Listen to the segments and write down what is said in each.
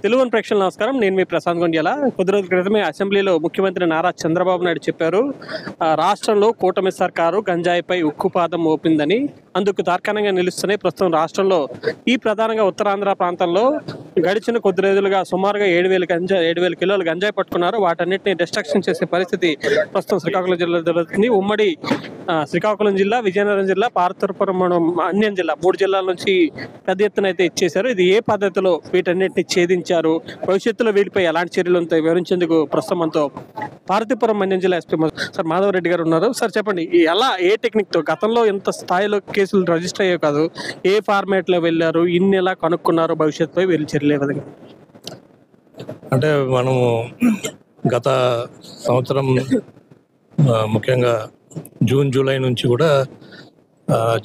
Telugu one ప్రేక్షకులకు నమస్కారం. నేను మీ ప్రశాంత్ గొండ్యాల. కొద్ది రోజుల క్రితమే అసెంబ్లీలో ముఖ్యమంత్రి నారా చంద్రబాబు నాయుడు చెప్పారు, రాష్ట్రంలో కూటమి సర్కారు గంజాయిపై ఉక్కుపాదం మోపిందని. అందుకు తార్కాణంగా నిలుస్తున్నాయి ప్రస్తుతం రాష్ట్రంలో ఈ ప్రధానంగా ఉత్తరాంధ్ర ప్రాంతంలో గడిచిన కొద్ది రోజులుగా సుమారుగా 7,000 కిలోలు గంజాయి పట్టుకున్నారు. వాటన్నిటిని డిస్ట్రక్షన్ చేసే పరిస్థితి ప్రస్తుతం శ్రీకాకుళం జిల్లాలో జరుగుతుంది. ఉమ్మడి శ్రీకాకుళం జిల్లా, విజయనగరం జిల్లా, పార్వతీపురం అన్యం జిల్లా 3 జిల్లాల నుంచి పెద్ద ఎత్తున అయితే ఇచ్చేశారు. ఇది ఏ పద్ధతిలో వీటన్నిటిని ఛేదించారు, భవిష్యత్తులో వీటిపై ఎలాంటి చర్యలు ఉంటాయి వివరించేందుకు ప్రస్తుతం మనతో పార్వతీపురం అన్యం జిల్లా ఎస్పీ సార్ మాధవరెడ్డి గారు ఉన్నారు. సార్ చెప్పండి, ఎలా ఏ టెక్నిక్తో గతంలో ఇంత స్థాయిలో కేసులు రిజిస్టర్ అయ్యే కాదు, ఏ ఫార్మేట్లో వెళ్ళారు, ఇన్ని ఎలా కనుక్కున్నారు, భవిష్యత్తుపై వీళ్ళు చర్యలు ఏ విధంగా? అంటే మనము గత సంవత్సరం ముఖ్యంగా జూన్ జూలై నుంచి కూడా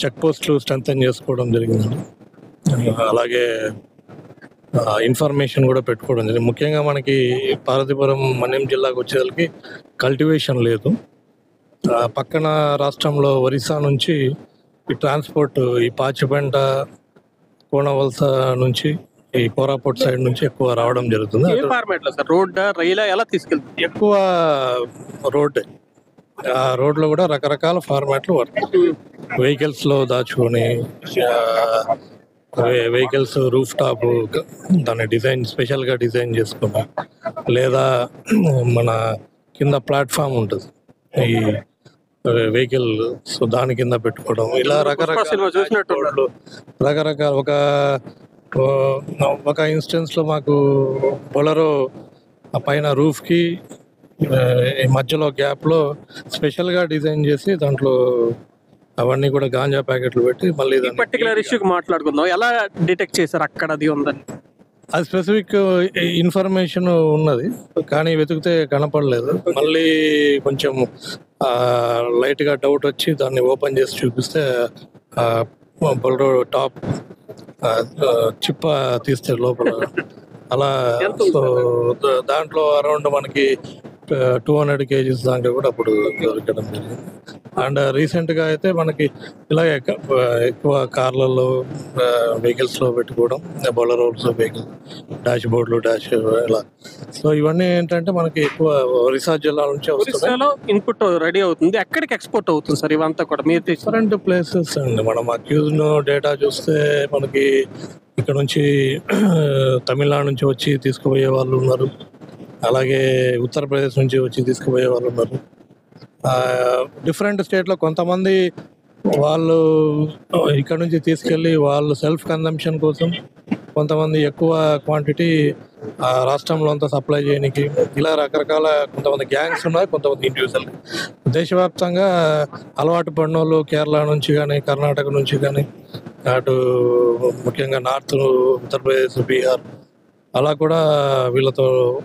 చెక్ పోస్టులు స్ట్రెంథెన్ చేసుకోవడం జరిగిందండి. అలాగే ఇన్ఫర్మేషన్ కూడా పెట్టుకోవడం జరిగింది. ముఖ్యంగా మనకి పార్వతీపురం మన్యం జిల్లాకు వచ్చేసరికి కల్టివేషన్ లేదు. పక్కన రాష్ట్రంలో ఒరిస్సా నుంచి ఈ ట్రాన్స్పోర్ట్, ఈ పాచిపెంట, కోనవలస నుంచి, ఈ కోరాపుట్ సైడ్ నుంచి ఎక్కువ రావడం జరుగుతుంది. రోడ్ రైలా ఎలా తీసుకెళ్తుంది? ఎక్కువ రోడ్. ఆ రోడ్లో కూడా రకరకాల ఫార్మాట్లు వర్క్. వెహికల్స్లో దాచుకొని, వెహికల్స్ రూఫ్ టాప్ దాన్ని డిజైన్ స్పెషల్గా డిజైన్ చేసుకుని, లేదా మన కింద ప్లాట్ఫామ్ ఉంటుంది ఈ వెహికల్, సో దాని కింద పెట్టుకోవడం, ఇలా రకరకాల ఒక ఇన్స్టెన్స్లో మాకు బొలరో ఆ పైన రూఫ్కి మధ్యలో గ్యాప్లో స్పెషల్గా డిజైన్ చేసి దాంట్లో అవన్నీ కూడా గాంజా ప్యాకెట్లు పెట్టి మళ్ళీ పర్టికులర్ ఇష్యూకి మాట్లాడుకుందాం. ఎలా డిటెక్ట్ చేశారు అక్కడ అది ఉందని? అది స్పెసిఫిక్ ఇన్ఫర్మేషన్ ఉన్నది, కానీ వెతికితే కనపడలేదు. మళ్ళీ కొంచెం లైట్గా డౌట్ వచ్చి దాన్ని ఓపెన్ చేసి చూపిస్తే బొలరో టాప్ చిప్ప తీస్తే లోపల అలా. సో దాంట్లో అరౌండ్ మనకి 200 kgs దాకా కూడా అప్పుడు దొరకడం జరిగింది. అండ్ రీసెంట్గా అయితే మనకి ఇలాగే ఎక్కువ కార్లలో, వెహికల్స్లో పెట్టుకోవడం, బొలరోస్ వెహికల్ డాష్ బోర్డులు, డాష్ ఇలా. సో ఇవన్నీ ఏంటంటే మనకి ఎక్కువ ఒరిస్సా జిల్లా నుంచి వస్తుంది. ఇన్పుట్ రెడీ అవుతుంది, ఎక్కడికి ఎక్స్పోర్ట్ అవుతుంది సార్ ఇవంతా కూడా? మీరు డిఫరెంట్ ప్లేసెస్ అండి. మనం అక్యూజ్డ్ డేటా చూస్తే మనకి ఇక్కడ నుంచి తమిళనాడు నుంచి వచ్చి తీసుకుపోయే వాళ్ళు ఉన్నారు, అలాగే ఉత్తరప్రదేశ్ నుంచి వచ్చి తీసుకుపోయే వాళ్ళు ఉన్నారు. డిఫరెంట్ స్టేట్లో కొంతమంది వాళ్ళు ఇక్కడ నుంచి తీసుకెళ్ళి వాళ్ళు సెల్ఫ్ కన్జంప్షన్ కోసం, కొంతమంది ఎక్కువ క్వాంటిటీ రాష్ట్రంలో అంతా సప్లై చేయడానికి, ఇలా రకరకాల కొంతమంది గ్యాంగ్స్ ఉన్నాయి, కొంతమంది ఇండివిజువల్. దేశవ్యాప్తంగా అలవాటు పడిన వాళ్ళు కేరళ నుంచి కానీ, కర్ణాటక నుంచి కానీ, అటు ముఖ్యంగా నార్త్ ఉత్తరప్రదేశ్, బీహార్, అలా కూడా వీళ్ళతో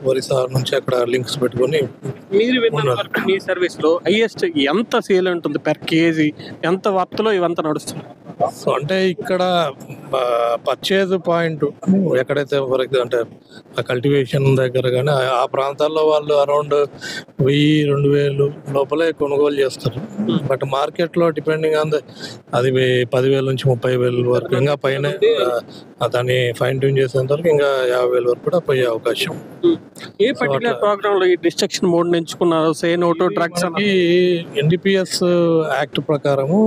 ఒరిస్సా నుంచి అక్కడ లింక్స్ పెట్టుకొని. మీరు మీ సర్వీస్ లో హైయెస్ట్ ఎంత సేల్ ఉంటుంది పర్ కేజీ? ఎంత వర్త్లో ఇవంతా నడుస్తుంది? సో అంటే ఇక్కడ పర్చేజ్ పాయింట్ ఎక్కడైతే ఫర్ ఎగ్జాంపుల్ అంటే ఆ కల్టివేషన్ దగ్గర కానీ ఆ ప్రాంతాల్లో వాళ్ళు అరౌండ్ 1,000-2,000 లోపలే కొనుగోలు చేస్తారు. బట్ మార్కెట్లో డిపెండింగ్ ఆన్ అది 10,000 నుంచి 30,000 వరకు, ఇంకా పైన దాన్ని ఫైన్ ట్యూన్ చేసేంత వరకు ఇంకా 50,000 వరకు కూడా పోయే అవకాశం. ఏ పర్టికులర్ ప్రోగ్రామ్ లో ఈ డిస్ట్రక్షన్ మోడ్ ఎంచుకున్నారు? సే నో టు డ్రగ్స్ అని NDPS యాక్ట్ ప్రకారము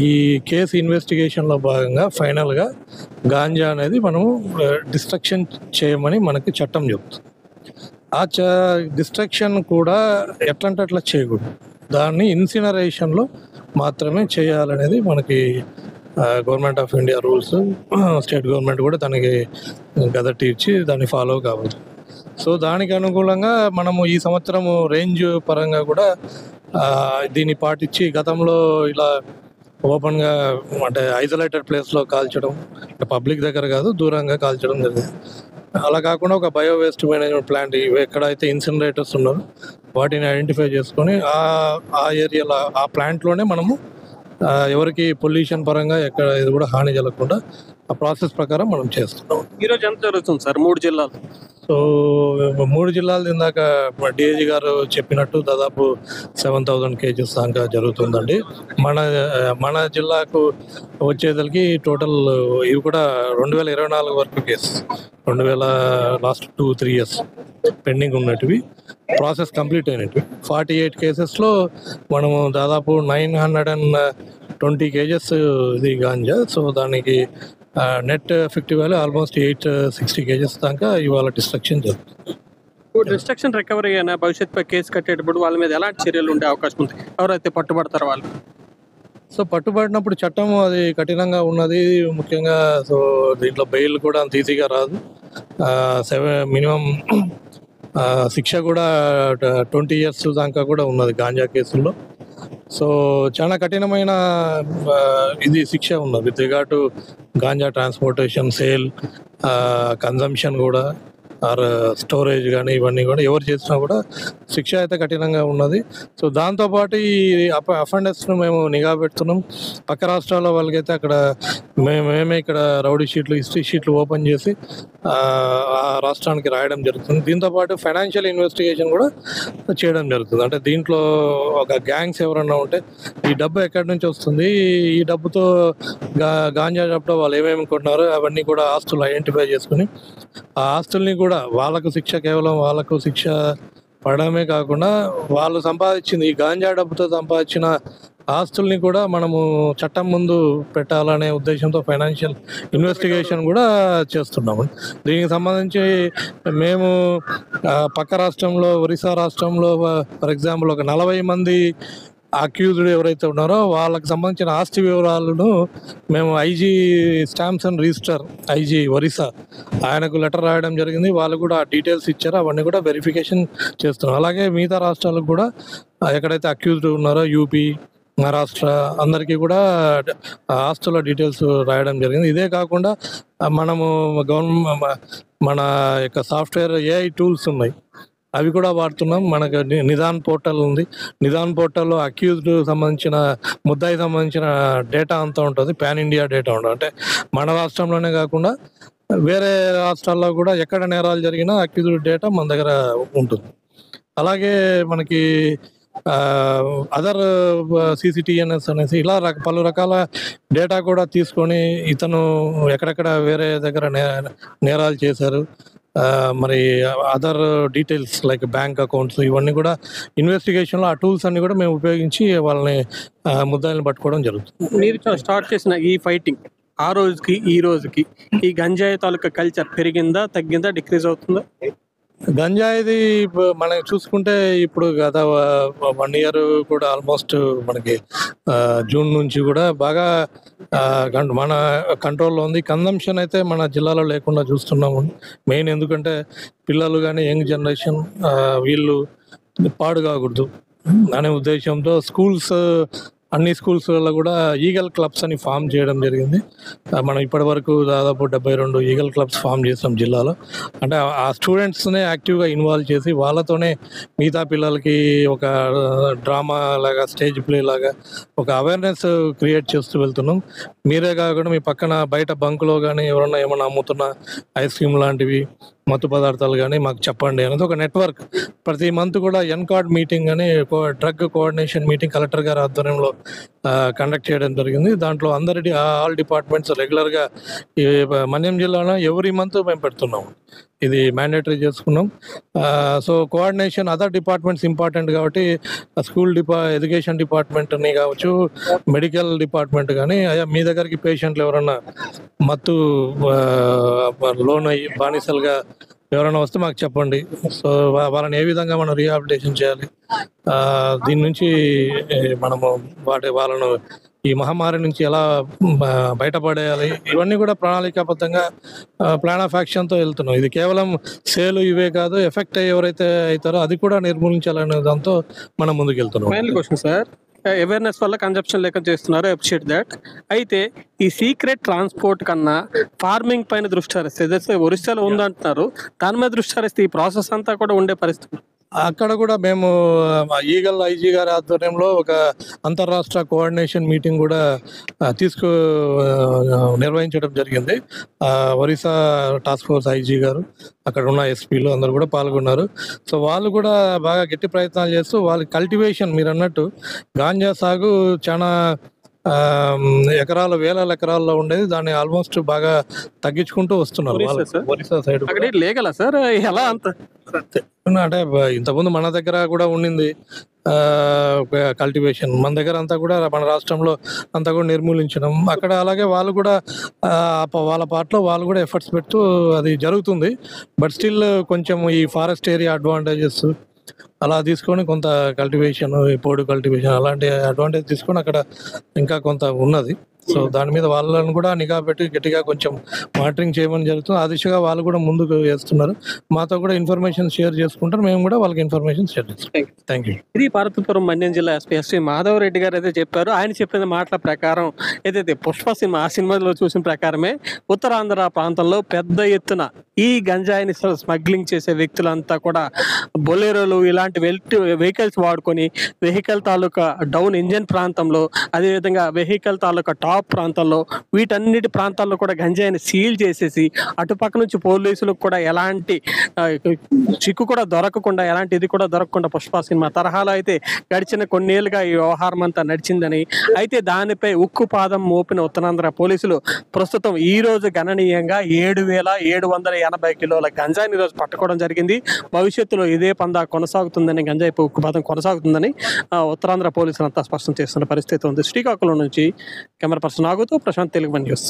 ఈ కేసు ఇన్వెస్టిగేషన్లో భాగంగా ఫైనల్గా గాంజా అనేది మనము డిస్ట్రక్షన్ చేయమని మనకి చట్టం చెబుతుంది. ఆ డిస్ట్రక్షన్ కూడా ఎట్లంటే అట్లా చేయకూడదు, దాన్ని ఇన్సినరేషన్లో మాత్రమే చేయాలనేది మనకి government of India rules. State government కూడా దానికి గదట్టి ఇచ్చి దాన్ని ఫాలో కావాలి. సో దానికి అనుకూలంగా మనము ఈ సంవత్సరము రేంజ్ పరంగా కూడా దీన్ని పాటించి, గతంలో ఇలా ఓపెన్గా అంటే ఐసోలేటెడ్ ప్లేస్లో కాల్చడం, పబ్లిక్ దగ్గర కాదు దూరంగా కాల్చడం జరిగింది. అలా కాకుండా ఒక బయో వేస్ట్ మేనేజ్మెంట్ ప్లాంట్ ఎక్కడైతే ఇన్సినరేటర్స్ ఉన్నారో వాటిని ఐడెంటిఫై చేసుకొని ఆ ఏరియాలో ఆ ప్లాంట్లోనే మనము ఎవరికి పొల్యూషన్ పరంగా ఎక్కడ ఇది కూడా హాని జరగకుండా ఆ ప్రాసెస్ ప్రకారం మనం చేస్తున్నాం. ఈరోజు ఎంత జరుగుతుంది సార్ 3 జిల్లాలు? సో 3 జిల్లాలు ఇందాక డిఐజీ గారు చెప్పినట్టు దాదాపు 7,000 కేజెస్ దాకా జరుగుతుందండి. మన మన జిల్లాకు వచ్చేసరికి టోటల్ ఇవి కూడా 2024 వరకు కేసు, 2000 లాస్ట్ 2-3 ఇయర్స్ పెండింగ్ ఉన్నటివి ప్రాసెస్ కంప్లీట్ అయినట్టు 48 కేసెస్లో మనము దాదాపు 920 కేజెస్ ఇది గాంజా. సో దానికి net effective value almost 860 kgs దాకా ఇవాళ డిస్ట్రక్షన్ జరుగుతుంది. డిస్ట్రక్షన్ రికవరీ అయినా భవిష్యత్తుపై కేసు కట్టేటప్పుడు వాళ్ళ మీద ఎలాంటి చర్యలు ఉండే అవకాశం ఉంది, ఎవరైతే పట్టుబడతారో వాళ్ళు? సో పట్టుబడినప్పుడు చట్టం అది కఠినంగా ఉన్నది ముఖ్యంగా. సో దీంట్లో బెయిల్ కూడా అంత ఈజీగా రాదు. మినిమం శిక్ష కూడా 20 ఇయర్స్ దాకా కూడా ఉన్నది గాంజా కేసుల్లో. సో చాలా కఠినమైన ఇది శిక్ష ఉన్నది with regard to ganja transportation, sale, consumption కూడా ఆర్ స్టోరేజ్ కానీ ఇవన్నీ కూడా ఎవరు చేసినా కూడా శిక్ష అయితే కఠినంగా ఉన్నది. సో దాంతోపాటు ఈ అఫెండర్స్ను మేము నిఘా పెడుతున్నాం. పక్క రాష్ట్రాల వాళ్ళకైతే అక్కడ మేమే ఇక్కడ రౌడీ షీట్లు, హిస్టరీ షీట్లు ఓపెన్ చేసి ఆ రాష్ట్రానికి రాయడం జరుగుతుంది. దీంతోపాటు ఫైనాన్షియల్ ఇన్వెస్టిగేషన్ కూడా చేయడం జరుగుతుంది. అంటే దీంట్లో ఒక గ్యాంగ్స్ ఎవరన్నా ఉంటే ఈ డబ్బు ఎక్కడి నుంచి వస్తుంది, ఈ డబ్బుతో గాంజా డబ్బుతో వాళ్ళు ఏమేమి కొంటున్నారో అవన్నీ కూడా ఆస్తులు ఐడెంటిఫై చేసుకుని ఆ ఆస్తుల్ని కూడా వాళ్ళకు శిక్ష, కేవలం వాళ్ళకు శిక్ష పడడమే కాకుండా వాళ్ళు సంపాదించింది ఈ గాంజా డబ్బుతో సంపాదించిన ఆస్తుల్ని కూడా మనము చట్టం ముందు పెట్టాలనే ఉద్దేశంతో ఫైనాన్షియల్ ఇన్వెస్టిగేషన్ కూడా చేస్తున్నాము. దీనికి సంబంధించి మేము పక్క రాష్ట్రంలో, ఒరిస్సా రాష్ట్రంలో ఫర్ ఎగ్జాంపుల్ ఒక 40 మంది అక్యూజ్డ్ ఎవరైతే ఉన్నారో వాళ్ళకి సంబంధించిన ఆస్తి వివరాలను మేము IG stamps and register, IG Orissa ఆయనకు లెటర్ రాయడం జరిగింది. వాళ్ళు కూడా ఆ డీటెయిల్స్ ఇచ్చారు, అవన్నీ కూడా వెరిఫికేషన్ చేస్తున్నాం. అలాగే మిగతా రాష్ట్రాలకు కూడా ఎక్కడైతే అక్యూజ్డ్ ఉన్నారో యూపీ, మహారాష్ట్ర అందరికీ కూడా ఆస్తుల డీటెయిల్స్ రాయడం జరిగింది. ఇదే కాకుండా మనము మన యొక్క సాఫ్ట్వేర్ ఏఐ టూల్స్ ఉన్నాయి, అవి కూడా వాడుతున్నాం. మనకు నిదాన్ పోర్టల్ ఉంది. నిదాన్ పోర్టల్లో అక్యూజ్డ్ సంబంధించిన, ముద్దాయి సంబంధించిన డేటా అంతా ఉంటుంది, పాన్ ఇండియా డేటా ఉంటుంది. అంటే మన రాష్ట్రంలోనే కాకుండా వేరే రాష్ట్రాల్లో కూడా ఎక్కడ నేరాలు జరిగినా అక్యూజ్డ్ డేటా మన దగ్గర ఉంటుంది. అలాగే మనకి అదర్ సిసిటిఎన్ఎస్ అనేసి ఇలా పలు రకాల డేటా కూడా తీసుకొని ఇతను ఎక్కడెక్కడ వేరే దగ్గర నేరాలు చేశారు, మరి other details like bank accounts ఇవన్నీ కూడా ఇన్వెస్టిగేషన్లో ఆ టూల్స్ అన్ని కూడా మేము ఉపయోగించి వాళ్ళని ముద్దాయిలను పట్టుకోవడం జరుగుతుంది. మీరు స్టార్ట్ చేసిన ఈ ఫైటింగ్ ఆ రోజుకి ఈ రోజుకి ఈ గంజాయి తాలూకా కల్చర్ పెరిగిందా, తగ్గిందా, డిక్రీజ్ అవుతుందా? గంజాయిది మనం చూసుకుంటే ఇప్పుడు గత 1 ఇయర్ కూడా ఆల్మోస్ట్ మనకి జూన్ నుంచి కూడా బాగా మన కంట్రోల్లో ఉంది. కన్జంప్షన్ అయితే మన జిల్లాలో లేకుండా చూస్తున్నాము. మెయిన్ ఎందుకంటే పిల్లలు కానీ యంగ్ జనరేషన్ వీళ్ళు పాడు కాకూడదు అనే ఉద్దేశంతో అన్ని స్కూల్స్లలో కూడా ఈగల్ క్లబ్స్ అని ఫామ్ చేయడం జరిగింది. మనం ఇప్పటి వరకు దాదాపు 72 ఈగల్ క్లబ్స్ ఫామ్ చేసాం జిల్లాలో. అంటే ఆ స్టూడెంట్స్నే యాక్టివ్గా ఇన్వాల్వ్ చేసి వాళ్ళతోనే మిగతా పిల్లలకి ఒక డ్రామా లాగా, స్టేజ్ ప్లే లాగా ఒక అవేర్నెస్ క్రియేట్ చేస్తూ వెళ్తున్నాం. మీరే కాకుండా మీ పక్కన బయట బంకులో కానీ ఎవరన్నా ఏమన్నా అమ్ముతున్న ఐస్ క్రీమ్ లాంటివి, మత్తు పదార్థాలు కానీ మాకు చెప్పండి అనేది ఒక నెట్వర్క్. ప్రతి మంత్ కూడా ఎన్కార్డ్ మీటింగ్ అని డ్రగ్ కోఆర్డినేషన్ మీటింగ్ కలెక్టర్ గారి ఆధ్వర్యంలో కండక్ట్ చేయడం జరిగింది. దాంట్లో ఆల్ డిపార్ట్మెంట్స్ రెగ్యులర్గా ఈ మన్యం జిల్లాలో ఎవ్రీ మంత్ మేము పెడుతున్నాము. ఇది మ్యాండేటరీ చేసుకున్నాం. So coordination other departments important కాబట్టి స్కూల్ ఎడ్యుకేషన్ డిపార్ట్మెంట్ని కావచ్చు, మెడికల్ డిపార్ట్మెంట్ కానీ మీ దగ్గరికి పేషెంట్లు ఎవరన్నా మత్తు లోన్ అయ్యి బానిసలుగా ఎవరైనా వస్తే మాకు చెప్పండి. సో వాళ్ళని ఏ విధంగా మనం రీహాబిలిటేషన్ చేయాలి, దీని నుంచి మనము వాళ్ళను ఈ మహమ్మారి నుంచి ఎలా బయటపడేయాలి, ఇవన్నీ కూడా ప్రణాళికాబద్ధంగా ప్లాన్ ఆఫ్ యాక్షన్తో వెళ్తున్నాం. ఇది కేవలం సేలు ఇవే కాదు, ఎఫెక్ట్ ఎవరైతే అవుతారో అది కూడా నిర్మూలించాలనే దాంతో మనం ముందుకు వెళ్తున్నాం. ఫైనల్ క్వశ్చన్ సార్, అవేర్నెస్ వల్ల కన్జంప్షన్ లెక్క చేస్తున్నారు, అప్రిషియేట్ దాట్. అయితే ఈ సీక్రెట్ ట్రాన్స్పోర్ట్ కన్నా ఫార్మింగ్ పైన దృష్టి సారిస్తే, ఒరిస్సాలో ఉందంటున్నారు, దాని మీద దృష్టి సారిస్తే ఈ ప్రాసెస్ అంతా కూడా ఉండే పరిస్థితి. అక్కడ కూడా మేము ఈగల్ ఐజీ గారి ఆధ్వర్యంలో ఒక అంతర్రాష్ట్ర కోఆర్డినేషన్ మీటింగ్ కూడా నిర్వహించడం జరిగింది. ఒరిస్సా టాస్క్ ఫోర్స్ ఐజీ గారు, అక్కడ ఉన్న ఎస్పీలు అందరూ కూడా పాల్గొన్నారు. సో వాళ్ళు కూడా బాగా గట్టి ప్రయత్నాలు చేస్తూ వాళ్ళ కల్టివేషన్, మీరు అన్నట్టు గాంజా సాగు చాలా వేల ఎకరాల్లో ఉండేది, దాన్ని ఆల్మోస్ట్ బాగా తగ్గించుకుంటూ వస్తున్నారు ఒరిస్సా సైడ్. లేగలా సార్ ఎలా అంత అంటే ఇంతకుముందు మన దగ్గర కూడా ఉండింది కల్టివేషన్, మన దగ్గర అంతా కూడా మన రాష్ట్రంలో అంతా కూడా నిర్మూలించడం. అక్కడ అలాగే వాళ్ళు కూడా వాళ్ళ పార్ట్లో వాళ్ళు కూడా ఎఫర్ట్స్ పెడుతూ అది జరుగుతుంది. బట్ స్టిల్ కొంచెం ఈ ఫారెస్ట్ ఏరియా అడ్వాంటేజెస్ అలా తీసుకొని కొంత కల్టివేషన్, పోడు కల్టివేషన్ అలాంటి అడ్వాంటేజ్ తీసుకొని అక్కడ ఇంకా కొంత ఉన్నది. సో దాని మీద వాళ్ళని కూడా నిఘా పెట్టి గట్టిగా కొంచెం మానిటరింగ్ చేయమని జరుగుతుంది. ఆ దిశగా వాళ్ళు కూడా ముందుకు వేస్తున్నారు. మాతో కూడా ఇన్ఫర్మేషన్ షేర్ చేసుకుంటారు, మేము కూడా వాళ్ళకి ఇన్ఫర్మేషన్ షేర్ చేస్తాం. Thank you. ఇది పార్వతీపురం మన్యం జిల్లా ఎస్పీ మాధవరెడ్డి గారు అయితే చెప్పారు. ఆయన చెప్పిన మాటల ప్రకారం ఏదైతే పుష్ప సినిమా ఆ సినిమాలో చూసిన ప్రకారమే ఉత్తరాంధ్ర ప్రాంతంలో పెద్ద ఎత్తున ఈ గంజాయిని స్మగ్లింగ్ చేసే వ్యక్తులంతా కూడా బొలెరోలు ఇలాంటి వెహికల్స్ వాడుకొని వెహికల్ తాలూకా డౌన్ ఇంజన్ ప్రాంతంలో, అదేవిధంగా వెహికల్ తాలూకా టాప్ ప్రాంతాల్లో, వీటన్నిటి ప్రాంతాల్లో కూడా గంజాయిని సీల్ చేసేసి అటుపక్క నుంచి పోలీసులకు కూడా ఎలాంటి చిక్కు కూడా దొరకకుండా, ఎలాంటి ఇది కూడా దొరకకుండా పుష్ప సినిమా తరహాలో అయితే గడిచిన కొన్నేళ్లుగా ఈ వ్యవహారం అంతా నడిచిందని, అయితే దానిపై ఉక్కు పాదం మోపిన ఉత్తరాంధ్ర పోలీసులు ప్రస్తుతం ఈ రోజు గణనీయంగా 7,780 కిలోల గంజాయిని ఈరోజు పట్టుకోవడం జరిగింది. భవిష్యత్తులో ఇదే పందా కొనసాగుతుందని, గంజాయి ఉక్కుపాతం కొనసాగుతుందని ఉత్తరాంధ్ర పోలీసులు అంతా స్పష్టం చేస్తున్న పరిస్థితి ఉంది. శ్రీకాకుళం నుంచి కెమెరా పర్సన్ ఆగుతూ ప్రశాంత్, తెలుగు వన్ న్యూస్.